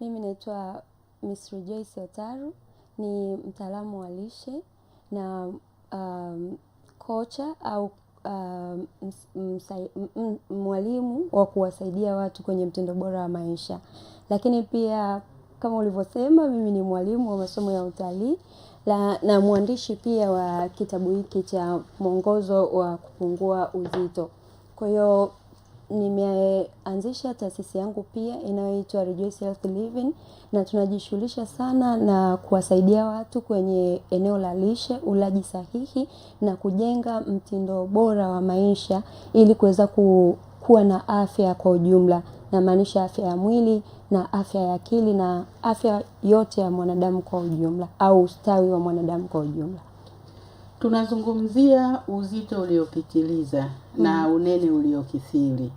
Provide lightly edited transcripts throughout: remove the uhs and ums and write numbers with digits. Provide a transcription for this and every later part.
Mimi naitwa Miss Rejoice Otaru, ni mtaalamu wa lishe na kocha au mwalimu wa kuwasaidia watu kwenye mtindo bora wa maisha. Lakini pia kama ulivyosema, mimi ni mwalimu wa masomo ya utalii na mwandishi pia wa kitabu hiki cha mwongozo wa kupungua uzito. Kwa hiyo nimeanzisha taasisi yangu pia inayoitwa Rejoice Health Living, na tunajishughulisha sana na kuwasaidia watu kwenye eneo la lishe, ulaji sahihi na kujenga mtindo bora wa maisha ili kuweza kuwa na afya kwa ujumla, na maanisha afya ya mwili na afya ya akili na afya yote ya mwanadamu kwa ujumla, au ustawi wa mwanadamu kwa ujumla. Tunazungumzia uzito uliopitiliza na unene uliokithiri.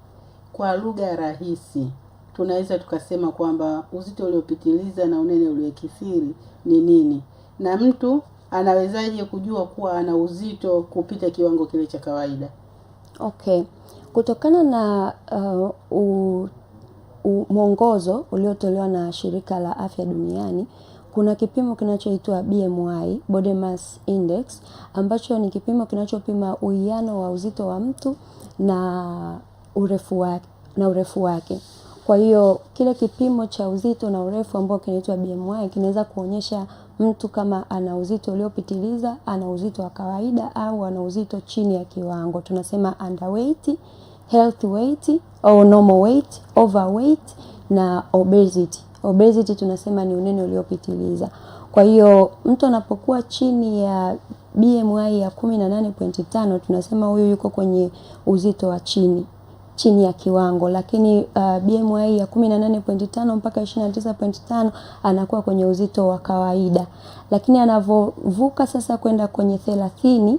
Kwa lugha rahisi, tunaweza tukasema kwamba uzito uliopitiliza na unene uliokithiri ni nini? Na mtu anawezaje kujua kuwa ana uzito kupita kiwango kile cha kawaida? Okay. Kutokana na mwongozo uliotolewa na Shirika la Afya Duniani, kuna kipimo kinachoitwa BMI, Body Mass Index, ambacho ni kipimo kinachopima uwiano wa uzito wa mtu na urefu wake. Kwa hiyo kile kipimo cha uzito na urefu ambao kinaitwa BMI kinaweza kuonyesha mtu kama ana uzito uliopitiliza, ana uzito wa kawaida au ana uzito chini ya kiwango. Tunasema underweight, healthy weight au normal weight, overweight na obesity. Obesity tunasema ni unene uliopitiliza. Kwa hiyo mtu anapokuwa chini ya BMI ya 18.5 tunasema huyu yuko kwenye uzito wa chini ya kiwango, lakini BMI ya 18.5 mpaka 29.5 anakuwa kwenye uzito wa kawaida. Lakini anavovuka sasa kwenda kwenye 30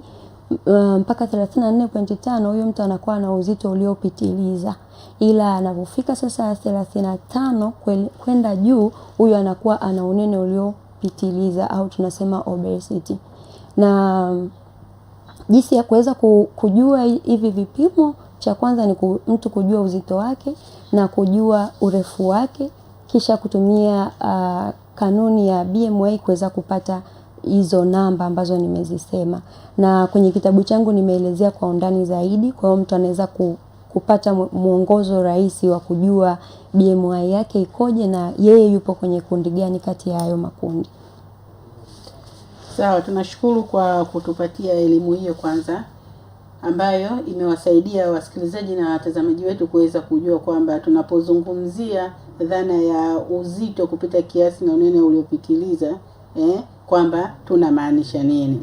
mpaka 34.5 huyo mtu anakuwa na uzito uliopitiliza. Ila anapofika sasa 35 kwenda juu, huyo anakuwa ana unene uliopitiliza au tunasema obesity. Na jinsi ya kuweza kujua hivi vipimo, cha kwanza ni mtu kujua uzito wake na kujua urefu wake, kisha kutumia kanuni ya BMI kuweza kupata hizo namba ambazo nimezisema. Na kwenye kitabu changu nimeelezea kwa undani zaidi, kwa hiyo mtu anaweza kupata mwongozo rahisi wa kujua BMI yake ikoje na yeye yupo kwenye kundi gani kati ya hayo makundi. Sawa, tunashukuru kwa kutupatia elimu hiyo kwanza, ambayo imewasaidia wasikilizaji na watazamaji wetu kuweza kujua kwamba tunapozungumzia dhana ya uzito kupita kiasi na unene uliopitiliza, kwamba tunamaanisha nini.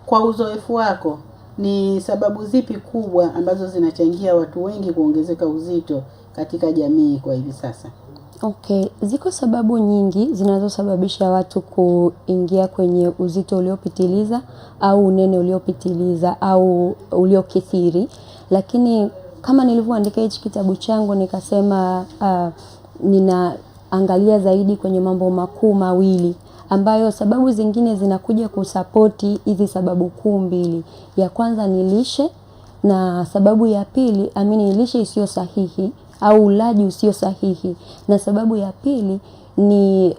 Kwa uzoefu wako, ni sababu zipi kubwa ambazo zinachangia watu wengi kuongezeka uzito katika jamii kwa hivi sasa? Okay, ziko sababu nyingi zinazosababisha watu kuingia kwenye uzito uliopitiliza au unene uliopitiliza au uliokithiri. Lakini kama nilivyoandika hichi kitabu changu nikasema ninaangalia zaidi kwenye mambo makuu mawili, ambayo sababu zingine zinakuja kusapoti hizi sababu kuu mbili. Ya kwanza ni lishe, na sababu ya pili ni lishe isiyo sahihi au ulaji usio sahihi, na sababu ya pili ni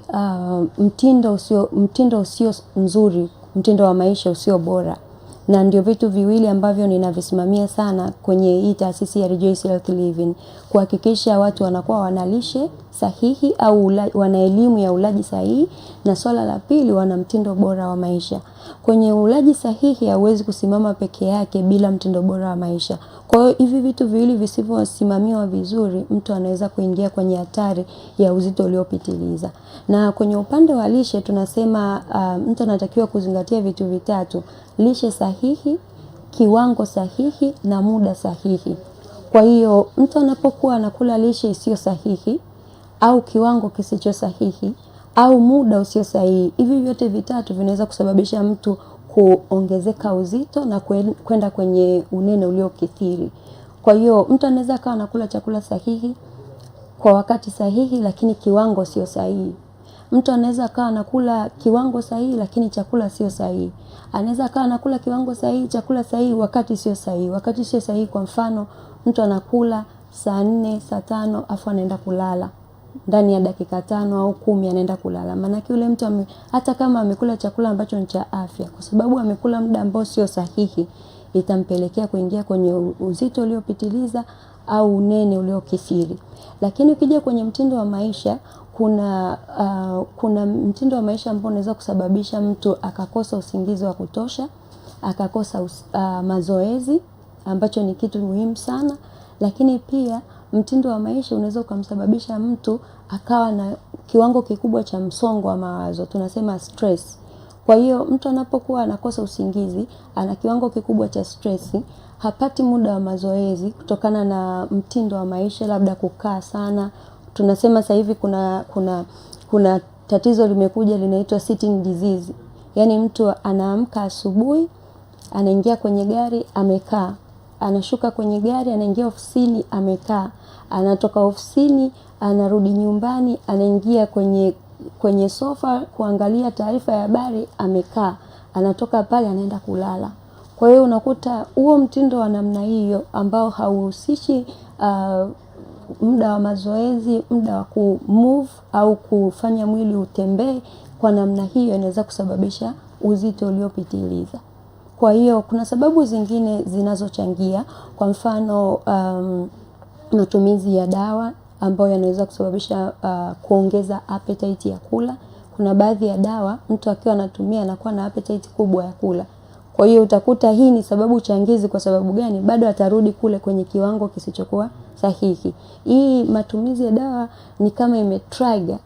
mtindo usio mzuri, mtindo wa maisha usio bora. Na ndio vitu viwili ambavyo ninavisimamia sana kwenye hii taasisi ya Rejoice Health Living, kuhakikisha watu wanakuwa wana lishe sahihi au wana elimu ya ulaji sahihi, na swala la pili wana mtindo bora wa maisha. Kwenye ulaji sahihi hauwezi kusimama peke yake bila mtindo bora wa maisha. Kwa hiyo hivi vitu viwili visivyosimamiwa vizuri, mtu anaweza kuingia kwenye hatari ya uzito uliopitiliza. Na kwenye upande wa lishe tunasema mtu anatakiwa kuzingatia vitu vitatu: lishe sahihi, kiwango sahihi na muda sahihi. Kwa hiyo mtu anapokuwa anakula lishe isiyo sahihi au kiwango kisicho sahihi au muda usio sahihi, hivi vyote vitatu vinaweza kusababisha mtu kuongezeka uzito na kwenda kwenye unene uliokithiri. Kwa hiyo mtu anaweza kawa anakula chakula sahihi kwa wakati sahihi lakini kiwango sio sahihi. Mtu anaweza kawa anakula kiwango sahihi lakini chakula sio sahihi. Anaweza kawa anakula kiwango sahihi, chakula sahihi, wakati sio sahihi. Wakati sio sahihi, kwa mfano mtu anakula saa 4, saa 5 afu anaenda kulala. ndani ya dakika 5 au 10 anaenda kulala. Maana yule mtu hata kama amekula chakula ambacho ni cha afya, kwa sababu amekula muda ambao sio sahihi, itampelekea kuingia kwenye uzito uliopitiliza au unene uliokithiri. Lakini ukija kwenye mtindo wa maisha, kuna mtindo wa maisha ambao unaweza kusababisha mtu akakosa usingizi wa kutosha, akakosa mazoezi ambacho ni kitu muhimu sana. Lakini pia mtindo wa maisha unaweza kumsababisha mtu akawa na kiwango kikubwa cha msongo wa mawazo, tunasema stress. Kwa hiyo mtu anapokuwa anakosa usingizi, ana kiwango kikubwa cha stress, hapati muda wa mazoezi kutokana na mtindo wa maisha, labda kukaa sana. Tunasema sasa hivi kuna tatizo limekuja linaitwa sitting disease. Yaani mtu anaamka asubuhi, anaingia kwenye gari amekaa, anashuka kwenye gari anaingia ofisini amekaa, anatoka ofisini anarudi nyumbani anaingia kwenye sofa kuangalia taarifa ya habari amekaa, anatoka pale anaenda kulala. Kwa hiyo unakuta huo mtindo wa namna hiyo ambao hauhusishi muda wa mazoezi, muda wa kumove au kufanya mwili utembee, kwa namna hiyo inaweza kusababisha uzito uliopitiliza. Kwa hiyo kuna sababu zingine zinazochangia, kwa mfano matumizi ya dawa ambayo yanaweza kusababisha kuongeza appetite ya kula. Kuna baadhi ya dawa mtu akiwa anatumia anakuwa na appetite kubwa ya kula. Kwa hiyo utakuta hii ni sababu changizi. Kwa sababu gani? Bado atarudi kule kwenye kiwango kisichokuwa sahihi. Hii matumizi ya dawa ni kama imetrigger,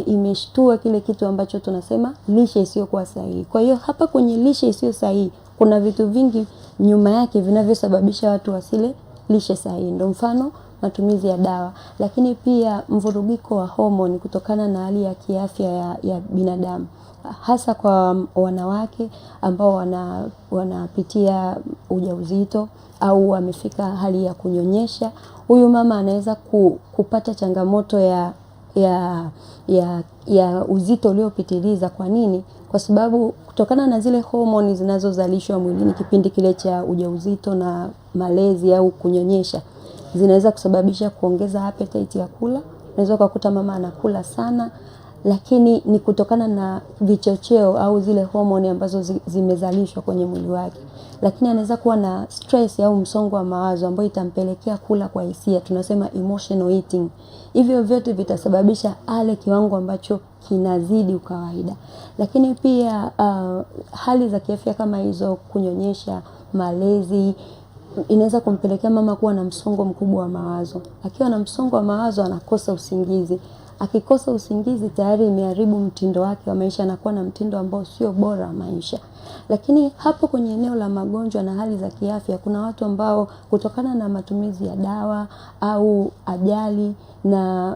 imeshtua kile kitu ambacho tunasema lishe isiyokuwa sahihi. Kwa hiyo hapa kwenye lishe isiyo sahihi kuna vitu vingi nyuma yake vinavyosababisha watu wasile lishe sahihi. Ndio mfano matumizi ya dawa, lakini pia mvurugiko wa homoni kutokana na hali ya kiafya ya binadamu, hasa kwa wanawake ambao wanapitia ujauzito au wamefika hali ya kunyonyesha. Huyu mama anaweza kupata changamoto ya uzito uliopitiliza. Kwa nini? Kwa sababu kutokana na zile homoni zinazozalishwa mwilini kipindi kile cha ujauzito na malezi au kunyonyesha, zinaweza kusababisha kuongeza appetite ya kula. Unaweza kukuta mama anakula sana, lakini ni kutokana na vichocheo au zile homoni ambazo zimezalishwa kwenye mwili wake. Lakini anaweza kuwa na stress au msongo wa mawazo ambao itampelekea kula kwa hisia, tunasema emotional eating. Hivyo vyote vitasababisha ale kiwango ambacho kinazidi kawaida. Lakini pia hali za kiafya kama hizo, kunyonyesha, malezi, inaweza kumpelekea mama kuwa na msongo mkubwa wa mawazo. Akiwa na msongo wa mawazo anakosa usingizi. Akikosa usingizi tayari imeharibu mtindo wake wa maisha, anakuwa na mtindo ambao sio bora wa maisha. Lakini hapo kwenye eneo la magonjwa na hali za kiafya, kuna watu ambao kutokana na matumizi ya dawa au ajali, na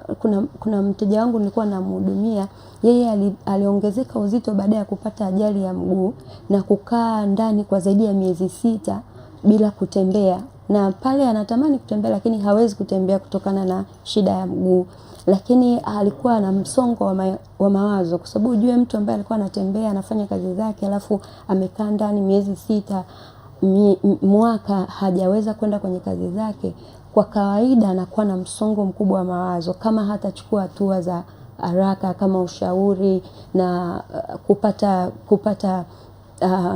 kuna mteja wangu nilikuwa namhudumia, yeye aliongezeka uzito baada ya kupata ajali ya mguu na kukaa ndani kwa zaidi ya miezi 6 bila kutembea, na pale anatamani kutembea lakini hawezi kutembea kutokana na shida ya mguu. Lakini alikuwa na msongo wa mawazo, kwa sababu ujue mtu ambaye alikuwa anatembea anafanya kazi zake alafu amekaa ndani miezi 6, mwaka hajaweza kwenda kwenye kazi zake, kwa kawaida anakuwa na msongo mkubwa wa mawazo kama hatachukua hatua za haraka kama ushauri na kupata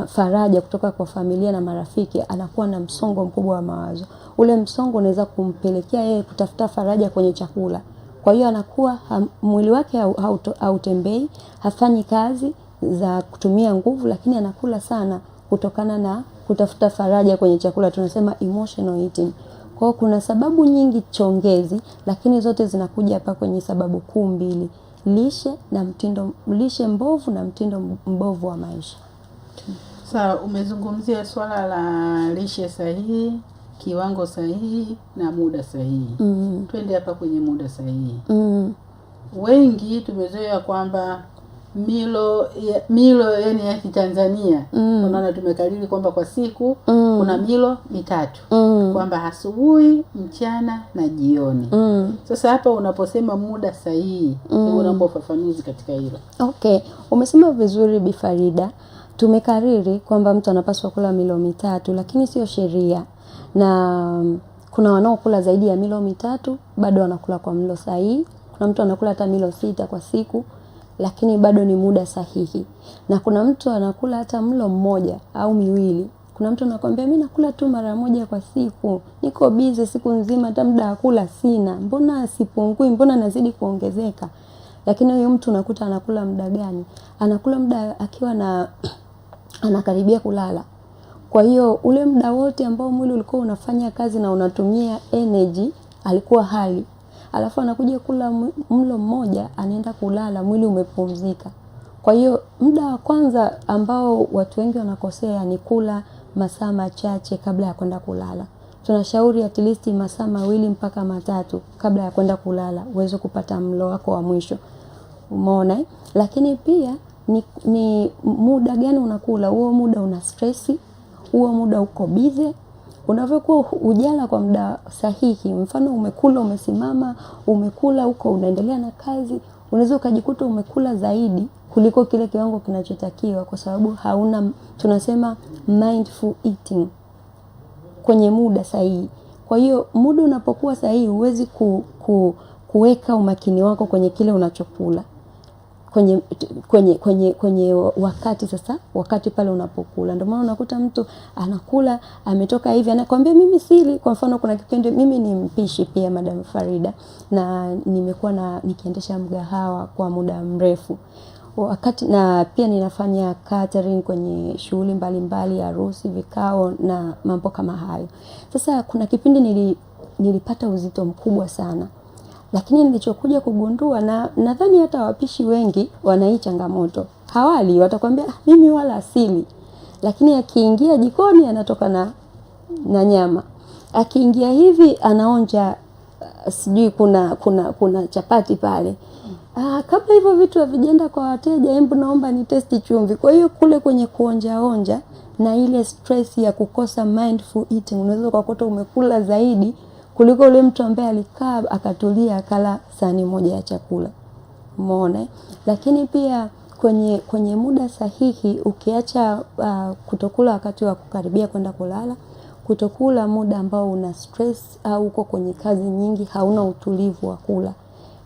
faraja kutoka kwa familia na marafiki. Anakuwa na msongo mkubwa wa mawazo. Ule msongo unaweza kumpelekea yeye kutafuta faraja kwenye chakula. Kwa hiyo anakuwa mwili wake hautembei, hafanyi kazi za kutumia nguvu, lakini anakula sana kutokana na kutafuta faraja kwenye chakula, tunasema emotional eating. Kwa hiyo kuna sababu nyingi chongezi, lakini zote zinakuja hapa kwenye sababu kuu mbili: lishe mbovu na mtindo mbovu wa maisha. Sawa, umezungumzia swala la lishe sahihi, kiwango sahihi na muda sahihi. Twende hapa kwenye muda sahihi. Wengi tumezoea kwamba milo yani ya Kitanzania, unaona tumekariri kwamba kwa siku kuna milo 3, kwamba asubuhi, mchana na jioni. Sasa hapa unaposema muda sahihi, unaomba ufafanuzi katika hilo. Okay, umesema vizuri Bi Farida. Tumekariri kwamba mtu anapaswa kula milo 3, lakini sio sheria. Na Kuna wanaokula zaidi ya milo mitatu, bado wanakula kwa mlo sahihi. Kuna mtu anakula hata milo 6 kwa siku, lakini bado ni muda sahihi. Na kuna mtu anakula hata mlo mmoja au miwili. Kuna mtu anakuambia mimi nakula tu mara moja kwa siku, niko busy siku nzima, hata muda wa kula sina, mbona sipungui, mbona nazidi kuongezeka? Lakini huyu mtu unakuta anakula muda gani? Anakula muda akiwa na anakaribia kulala. Kwa hiyo ule muda wote ambao mwili ulikuwa unafanya kazi na unatumia energy alikuwa hali. Alafu anakuja kula mlo mmoja, anaenda kulala, mwili umepumzika. Kwa hiyo muda wa kwanza ambao watu wengi wanakosea ni kula masaa machache kabla ya kwenda kulala. Tunashauri at least masaa 2 mpaka 3 kabla ya kwenda kulala uweze kupata mlo wako wa mwisho. Umeona? Lakini pia ni muda gani unakula? Huo muda una stress, huo muda uko busy. Unavyokuwa hujala kwa muda sahihi, mfano umekula umesimama, umekula huko unaendelea na kazi, unaweza ukajikuta umekula zaidi kuliko kile kiwango kinachotakiwa, kwa sababu hauna, tunasema mindful eating, kwenye muda sahihi. Kwa hiyo muda unapokuwa sahihi huwezi kuweka umakini wako kwenye kile unachokula. Kwenye wakati sasa, wakati pale unapokula. Ndio maana unakuta mtu anakula, ametoka hivi, anakuambia mimi sili. Kwa mfano kuna kipindi, mimi ni mpishi pia, Madam Farida, na nimekuwa nikiendesha mgahawa kwa muda mrefu. Wakati na pia ninafanya catering kwenye shughuli mbalimbali, harusi, vikao na mambo kama hayo. Sasa kuna kipindi nilipata uzito mkubwa sana. Lakini nilichokuja kugundua, na nadhani hata wapishi wengi wana hii changamoto. Hawali, watakwambia mimi wala asili. Lakini akiingia jikoni anatoka na nyama. Akiingia hivi anaonja, sijui kuna chapati pale. Kabla hivyo vitu havijaenda kwa wateja, hebu naomba ni testi chumvi. Kwa hiyo kule kwenye kuonja na ile stress ya kukosa mindful eating, unaweza kukuta umekula zaidi kuliko ule mtu ambaye alikaa akatulia akala sahani moja ya chakula. Umeona? Lakini pia kwenye muda sahihi, ukiacha kutokula wakati wa kukaribia kwenda kulala, kutokula muda ambao una stress au uko kwenye kazi nyingi, hauna utulivu wa kula.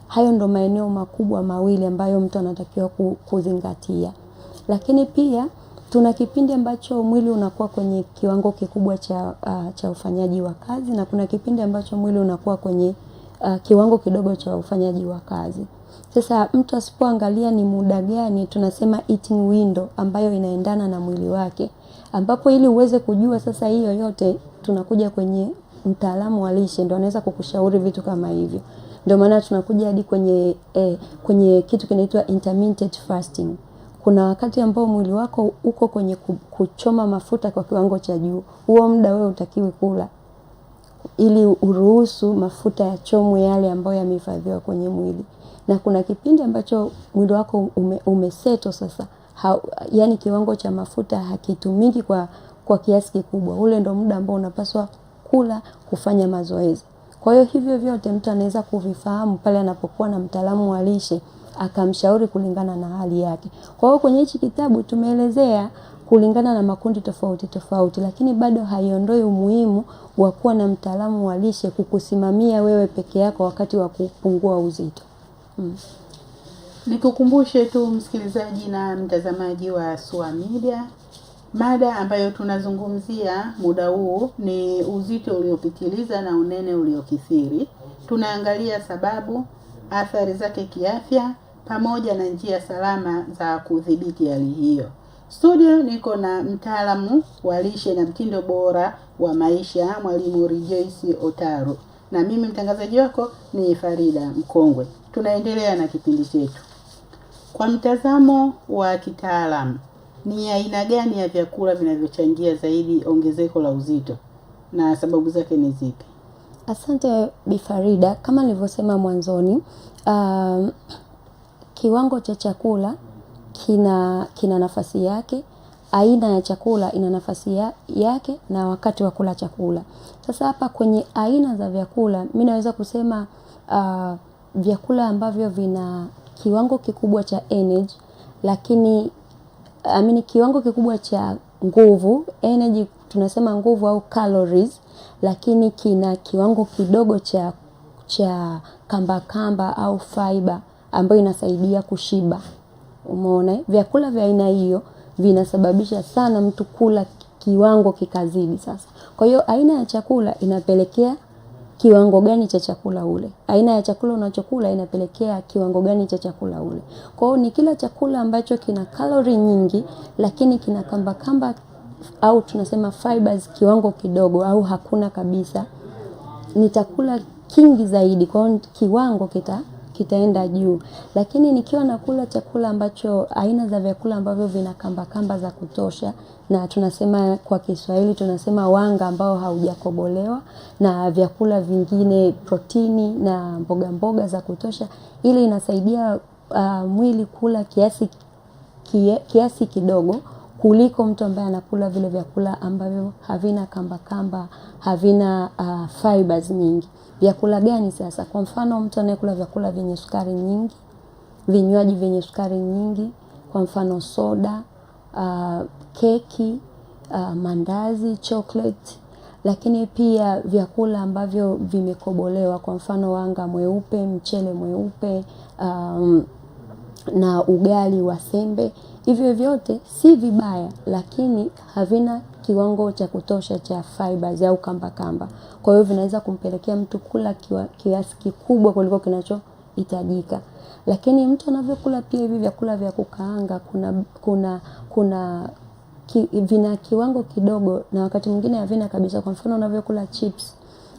Hayo ndo maeneo makubwa mawili ambayo mtu anatakiwa kuzingatia. Lakini pia tuna kipindi ambacho mwili unakuwa kwenye kiwango kikubwa cha ufanyaji wa kazi, na kuna kipindi ambacho mwili unakuwa kwenye kiwango kidogo cha ufanyaji wa kazi. Sasa mtu asipoangalia ni muda gani, tunasema eating window, ambayo inaendana na mwili wake, ambapo ili uweze kujua sasa hiyo yote, tunakuja kwenye mtaalamu wa lishe, ndio anaweza kukushauri vitu kama hivyo. Ndio maana tunakuja hadi kwenye kitu kinaitwa intermittent fasting. Kuna wakati ambao mwili wako uko kwenye kuchoma mafuta kwa kiwango cha juu. Huo muda wewe hutakiwi kula, ili uruhusu mafuta yachomwe yale ambayo yamehifadhiwa kwenye mwili. Na kuna kipindi ambacho mwili wako umeseto sasa, yani kiwango cha mafuta hakitumiki kwa kiasi kikubwa. Ule ndo muda ambao unapaswa kula, kufanya mazoezi. Kwa hiyo hivyo vyote mtu anaweza kuvifahamu pale anapokuwa na mtaalamu wa lishe, akamshauri kulingana na hali yake. Kwa hiyo kwenye hichi kitabu tumeelezea kulingana na makundi tofauti, lakini bado haiondoi umuhimu wa kuwa na mtaalamu wa lishe kukusimamia wewe peke yako wakati wa kupungua uzito. Nikukumbushe tu msikilizaji na mtazamaji wa SUA Media, mada ambayo tunazungumzia muda huu ni uzito uliopitiliza na unene uliokithiri. Tunaangalia sababu, athari zake kiafya, pamoja na njia salama za kudhibiti hali hiyo. Studio niko na mtaalamu wa lishe na mtindo bora wa maisha, Mwalimu Rejoice Otaru, na mimi mtangazaji wako ni Farida Mkongwe. Tunaendelea na kipindi chetu. Kwa mtazamo wa kitaalamu, ni aina gani ya vyakula vinavyochangia zaidi ongezeko la uzito na sababu zake ni zipi? Asante Bi Farida, kama nilivyosema mwanzoni, kiwango cha chakula kina nafasi yake, aina ya chakula ina nafasi yake, na wakati wa kula chakula. Sasa hapa kwenye aina za vyakula, mimi naweza kusema vyakula ambavyo vina kiwango kikubwa cha energy, lakini kiwango kikubwa cha nguvu, energy tunasema nguvu au calories, lakini kina kiwango kidogo cha kamba au fiber ambayo inasaidia kushiba. Umeona? Vyakula vya aina hiyo vinasababisha sana mtu kula kiwango kikazidi sasa. Kwa hiyo aina ya chakula inapelekea kiwango gani cha chakula ule. Aina ya chakula unachokula inapelekea kiwango gani cha chakula ule. Kwa hiyo ni kila chakula ambacho kina kalori nyingi lakini kina kamba au tunasema fibers kiwango kidogo au hakuna kabisa, nitakula kingi zaidi, kwa hiyo kiwango kitaenda juu. Lakini nikiwa nakula chakula ambacho aina za vyakula ambavyo vina kamba za kutosha, na tunasema kwa Kiswahili tunasema wanga ambao haujakobolewa, na vyakula vingine protini na mboga za kutosha, ili inasaidia mwili kula kiasi kidogo kuliko mtu ambaye anakula vile vyakula ambavyo havina kamba, havina fibers nyingi. Vyakula gani sasa? Kwa mfano mtu anayekula vyakula vyenye sukari nyingi, vinywaji vyenye sukari nyingi, kwa mfano soda, keki, mandazi, chocolate, lakini pia vyakula ambavyo vimekobolewa, kwa mfano wanga mweupe, mchele mweupe, na ugali wa sembe. Hivyo vyote si vibaya, lakini havina kiwango cha kutosha cha fibers au kamba. Kwa hiyo vinaweza kumpelekea mtu kula kiasi kikubwa kuliko kinachohitajika. Lakini mtu anavyokula pia hivi vyakula vya kukaanga, vina kiwango kidogo na wakati mwingine havina kabisa. Kwa mfano unavyokula chips,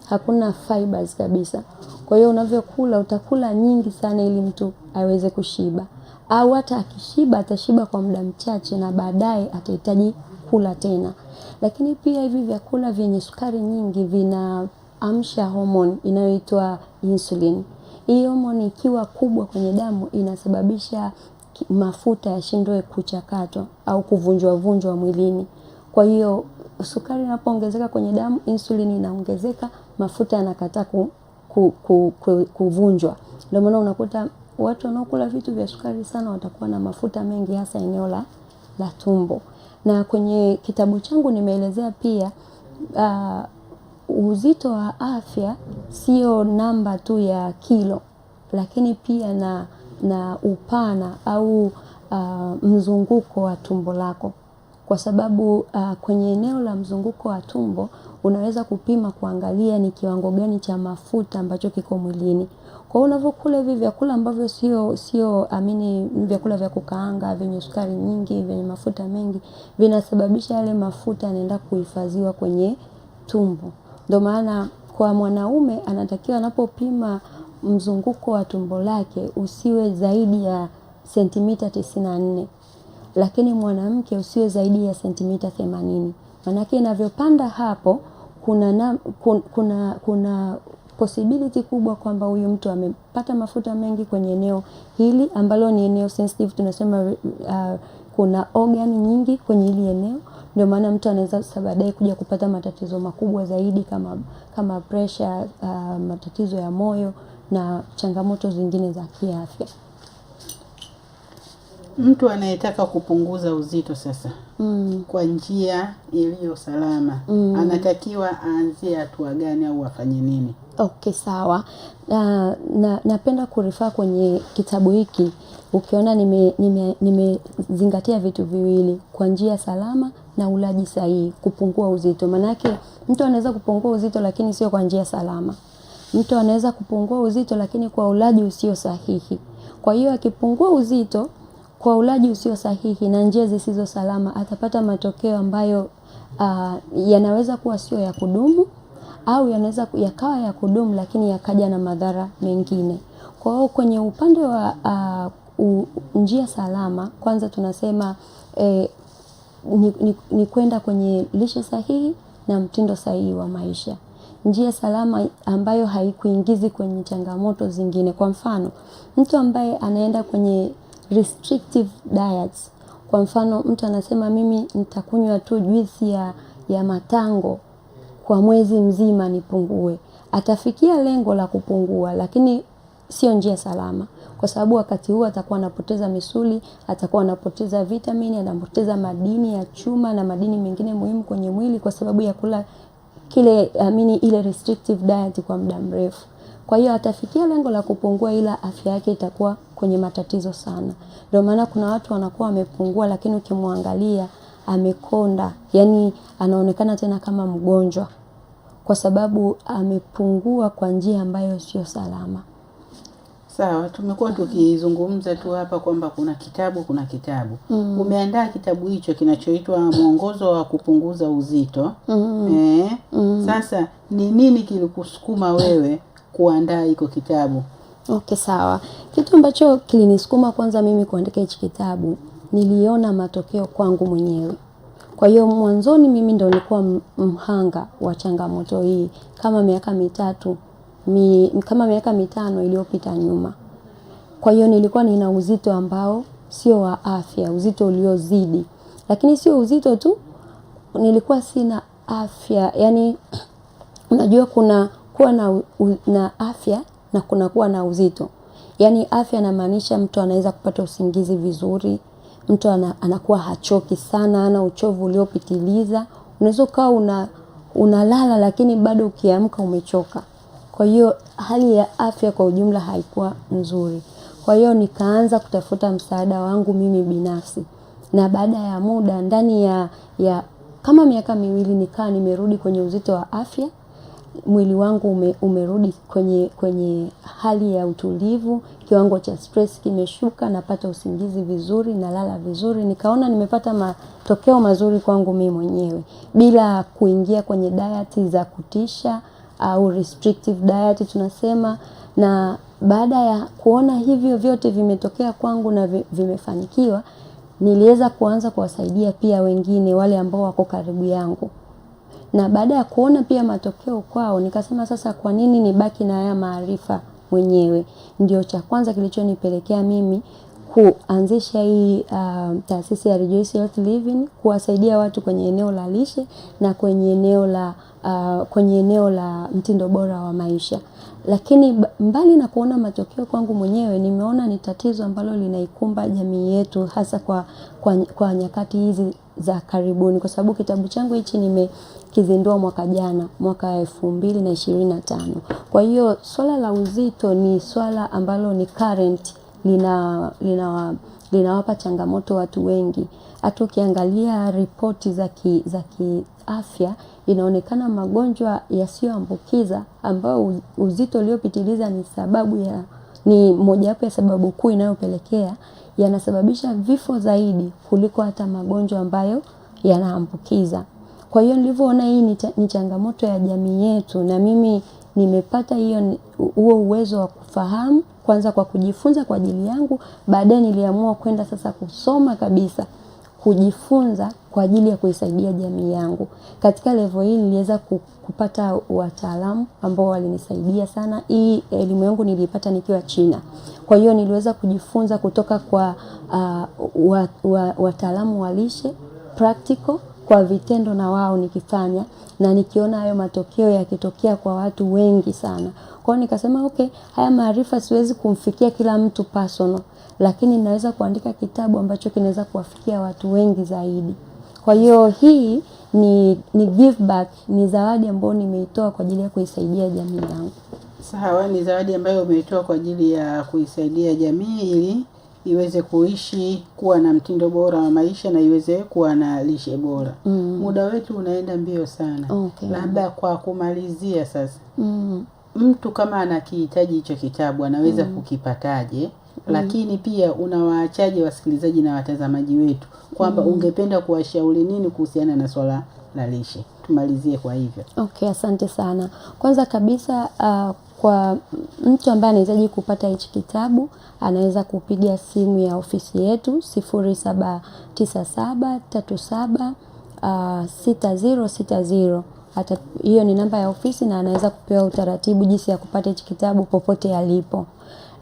hakuna fibers kabisa. Kwa hiyo unavyokula utakula nyingi sana ili mtu aweze kushiba. Au hata akishiba atashiba kwa muda mchache na baadaye atahitaji kula tena. Lakini pia hivi vyakula vyenye sukari nyingi vinaamsha hormone inayoitwa insulin. Hii hormone ikiwa kubwa kwenye damu inasababisha mafuta yashindwe kuchakatwa au kuvunjwa mwilini. Kwa hiyo sukari inapoongezeka kwenye damu, insulin inaongezeka, mafuta yanakataa kuvunjwa. Ndio maana unakuta watu wanaokula vitu vya sukari sana watakuwa na mafuta mengi, hasa eneo la tumbo. Na kwenye kitabu changu nimeelezea pia uzito wa afya sio namba tu ya kilo, lakini pia na upana au mzunguko wa tumbo lako. Kwa sababu kwenye eneo la mzunguko wa tumbo unaweza kupima kuangalia ni kiwango gani cha mafuta ambacho kiko mwilini. Kwa hiyo unavyokula hivi vyakula ambavyo sio vyakula vya kukaanga, vyenye sukari nyingi, vyenye mafuta mengi, vinasababisha yale mafuta yanaenda kuhifadhiwa kwenye tumbo. Ndio maana kwa mwanaume anatakiwa anapopima mzunguko wa tumbo lake usiwe zaidi ya sentimita 94. Lakini mwanamke usiwe zaidi ya sentimita 80. Manake inavyopanda hapo kuna possibility kubwa kwamba huyu mtu amepata mafuta mengi kwenye eneo hili ambalo ni eneo sensitive. Tunasema kuna organ nyingi kwenye hili eneo. Ndio maana mtu anaweza baadaye kuja kupata matatizo makubwa zaidi kama pressure, matatizo ya moyo na changamoto zingine za kiafya. Mtu anayetaka kupunguza uzito sasa kwa njia iliyo salama, anatakiwa aanzie hatua gani au afanye nini? Okay, sawa. Napenda kurifaa kwenye kitabu hiki. Ukiona nimezingatia vitu viwili, kwa njia salama na ulaji sahihi, kupungua uzito. Manake mtu anaweza kupungua uzito lakini sio kwa njia salama. Mtu anaweza kupungua uzito lakini kwa ulaji usio sahihi. Kwa hiyo akipungua uzito kwa ulaji usio sahihi na njia zisizo salama, atapata matokeo ambayo yanaweza kuwa sio ya kudumu, au yanaweza yakawa ya kudumu lakini yakaja na madhara mengine. Kwa hiyo kwenye upande wa njia salama, kwanza tunasema ni kwenda kwenye lishe sahihi na mtindo sahihi wa maisha. Njia salama ambayo haikuingizi kwenye changamoto zingine. Kwa mfano, mtu ambaye anaenda kwenye restrictive diets. Kwa mfano, mtu anasema mimi nitakunywa tu juisi ya matango kwa mwezi mzima nipungue. Atafikia lengo la kupungua, lakini sio njia salama, kwa sababu wakati huo atakuwa anapoteza misuli, atakuwa anapoteza vitamini, anapoteza madini ya chuma na madini mengine muhimu kwenye mwili kwa sababu ya kula ile restrictive diet kwa muda mrefu. Kwa hiyo atafikia lengo la kupungua, ila afya yake itakuwa kwenye matatizo sana. Ndio maana kuna watu wanakuwa wamepungua, lakini ukimwangalia amekonda, yani anaonekana tena kama mgonjwa, kwa sababu amepungua kwa njia ambayo sio salama. Sawa, tumekuwa tukizungumza tu hapa kwamba kuna kitabu. Umeandaa kitabu hicho kinachoitwa Mwongozo wa kupunguza uzito. Sasa ni nini kilikusukuma wewe kuandaa hiko kitabu? Okay, sawa. Kitu ambacho kilinisukuma kwanza mimi kuandika hichi kitabu, niliona matokeo kwangu mwenyewe. Kwa hiyo mwanzoni mimi ndio nilikuwa mhanga wa changamoto hii kama miaka mitano iliyopita nyuma. Kwa hiyo nilikuwa nina uzito ambao sio wa afya, uzito uliozidi. Lakini sio uzito tu, nilikuwa sina afya. Yani unajua kuna kuwa na afya na kuna kuwa na uzito. Yani afya inamaanisha mtu anaweza kupata usingizi vizuri, mtu anakuwa hachoki sana, ana uchovu uliopitiliza. Unaweza ukawa unalala lakini bado ukiamka umechoka. Kwa hiyo hali ya afya kwa ujumla haikuwa nzuri. Kwa hiyo nikaanza kutafuta msaada wangu mimi binafsi. Na baada ya muda, ndani ya kama miaka 2 nikawa nimerudi kwenye uzito wa afya. Mwili wangu umerudi kwenye hali ya utulivu, kiwango cha stress kimeshuka, napata usingizi vizuri, nalala vizuri. Nikaona nimepata matokeo mazuri kwangu mimi mwenyewe bila kuingia kwenye diet za kutisha au restrictive diet tunasema. Na baada ya kuona hivyo vyote vimetokea kwangu na vimefanikiwa, niliweza kuanza kuwasaidia pia wengine wale ambao wako karibu yangu. Na baada ya kuona pia matokeo kwao, nikasema sasa kwa nini nibaki na haya maarifa mwenyewe? Ndio cha kwanza kilichonipelekea mimi kuanzisha hii taasisi ya Rejoice Health Living, kuwasaidia watu kwenye eneo la lishe na kwenye eneo la mtindo bora wa maisha. Lakini mbali na kuona matokeo kwangu mwenyewe, nimeona ni tatizo ambalo linaikumba jamii yetu hasa kwa nyakati hizi za karibuni, kwa sababu kitabu changu hichi nimekizindua mwaka jana, mwaka 2025. Kwa hiyo swala la uzito ni swala ambalo ni current, linawapa changamoto watu wengi. Hata ukiangalia ripoti za kiafya, inaonekana magonjwa yasiyoambukiza ambao uzito uliopitiliza ni mojawapo ya sababu kuu inayopelekea, yanasababisha vifo zaidi kuliko hata magonjwa ambayo yanaambukiza. Kwa hiyo nilivyoona hii ni changamoto ya jamii yetu, na mimi nimepata huo uwezo wa kufahamu kwanza kwa kujifunza kwa ajili yangu. Baadaye niliamua kwenda sasa kusoma kabisa, kujifunza kwa ajili ya kuisaidia jamii yangu. Katika level hii niliweza kupata wataalamu ambao walinisaidia sana. Hii elimu yangu nilipata nikiwa China. Kwa hiyo niliweza kujifunza kutoka kwa wataalamu wa lishe practical, kwa vitendo na wao nikifanya, na nikiona hayo matokeo yakitokea kwa watu wengi sana. Kwa hiyo nikasema okay, haya maarifa siwezi kumfikia kila mtu personal, lakini naweza kuandika kitabu ambacho kinaweza kuwafikia watu wengi zaidi. Kwa hiyo hii ni give back, ni zawadi ambayo nimeitoa kwa ajili ya kuisaidia jamii yangu. Sawa, ni zawadi ambayo umeitoa kwa ajili ya kuisaidia jamii ili iweze kuwa na mtindo bora wa maisha na iweze kuwa na lishe bora. Muda wetu unaenda mbio sana. Okay. Labda kwa kumalizia sasa. Mtu kama anakihitaji hicho kitabu anaweza kukipataje? Lakini pia unawaachaje wasikilizaji na watazamaji wetu kwamba ungependa kuwashauri nini kuhusiana na swala la lishe? Tumalizie kwa hivyo. Okay, asante sana. Kwanza kabisa kwa mtu ambaye anahitaji kupata hichi kitabu, anaweza kupiga simu ya ofisi yetu 0797376060. Hata hiyo ni namba ya ofisi, na anaweza kupewa utaratibu jinsi ya kupata hichi kitabu popote alipo.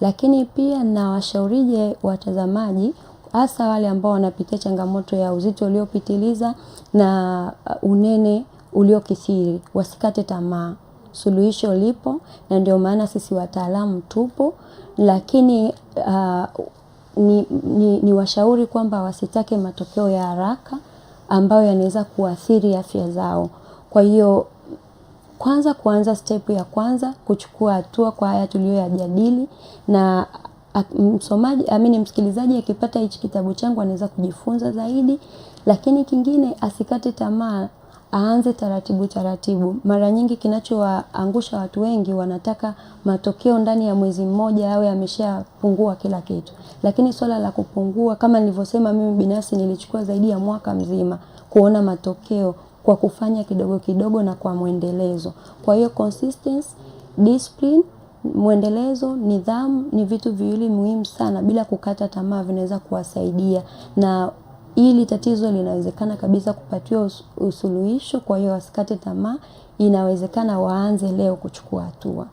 Lakini pia nawashaurije watazamaji, hasa wale ambao wanapitia changamoto ya uzito uliopitiliza na unene uliokithiri, wasikate tamaa. suluhisho lipo, na ndio maana sisi wataalamu tupo, lakini ni washauri kwamba wasitake matokeo ya haraka ambayo yanaweza kuathiri afya zao. Kwa hiyo kuanza step ya kwanza kuchukua hatua kwa haya tuliyoyajadili, na msikilizaji akipata hichi kitabu changu anaweza kujifunza zaidi. Lakini kingine, asikate tamaa, aanze taratibu. Mara nyingi kinachowaangusha watu wengi, wanataka matokeo ndani ya mwezi mmoja au yameshapungua kila kitu. Lakini swala la kupungua, kama nilivyosema, mimi binafsi nilichukua zaidi ya mwaka mzima kuona matokeo kwa kufanya kidogo kidogo na kwa mwendelezo. Kwa hiyo consistency, discipline, mwendelezo, nidhamu ni vitu viwili muhimu sana. Bila kukata tamaa vinaweza kuwasaidia, na ili tatizo linawezekana kabisa kupatiwa usuluhisho. Kwa hiyo wasikate tamaa, inawezekana waanze leo kuchukua hatua.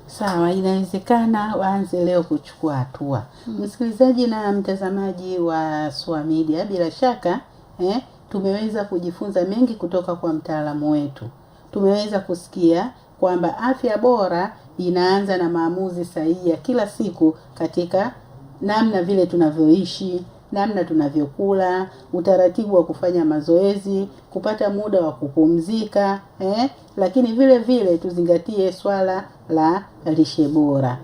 Sawa, inawezekana waanze leo kuchukua hatua. Msikilizaji na mtazamaji wa SUA Media, bila shaka tumeweza kujifunza mengi kutoka kwa mtaalamu wetu. Tumeweza kusikia kwamba afya bora inaanza na maamuzi sahihi ya kila siku katika namna vile tunavyoishi, namna tunavyokula, utaratibu wa kufanya mazoezi, kupata muda wa kupumzika, lakini vile vile tuzingatie swala la lishe bora.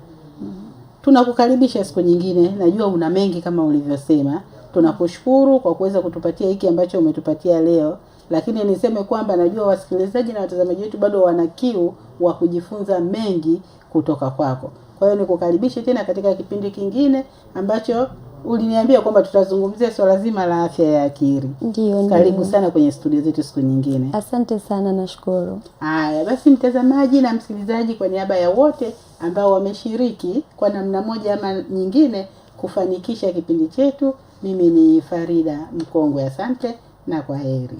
Tunakukaribisha siku nyingine, najua una mengi kama ulivyosema. Tunakushukuru kwa kuweza kutupatia hiki ambacho umetupatia leo, lakini niseme kwamba najua wasikilizaji na watazamaji wetu bado wana kiu wa kujifunza mengi kutoka kwako. Kwa hiyo nikukaribishe tena katika kipindi kingine ambacho uliniambia kwamba tutazungumzia swala zima la afya ya akili. Ndio. Karibu sana kwenye studio zetu siku nyingine. Asante sana, nashukuru. Haya, basi mtazamaji na msikilizaji, kwa niaba ya wote ambao wameshiriki kwa namna moja ama nyingine kufanikisha kipindi chetu, mimi ni Farida Mkongwe. Asante na kwaheri.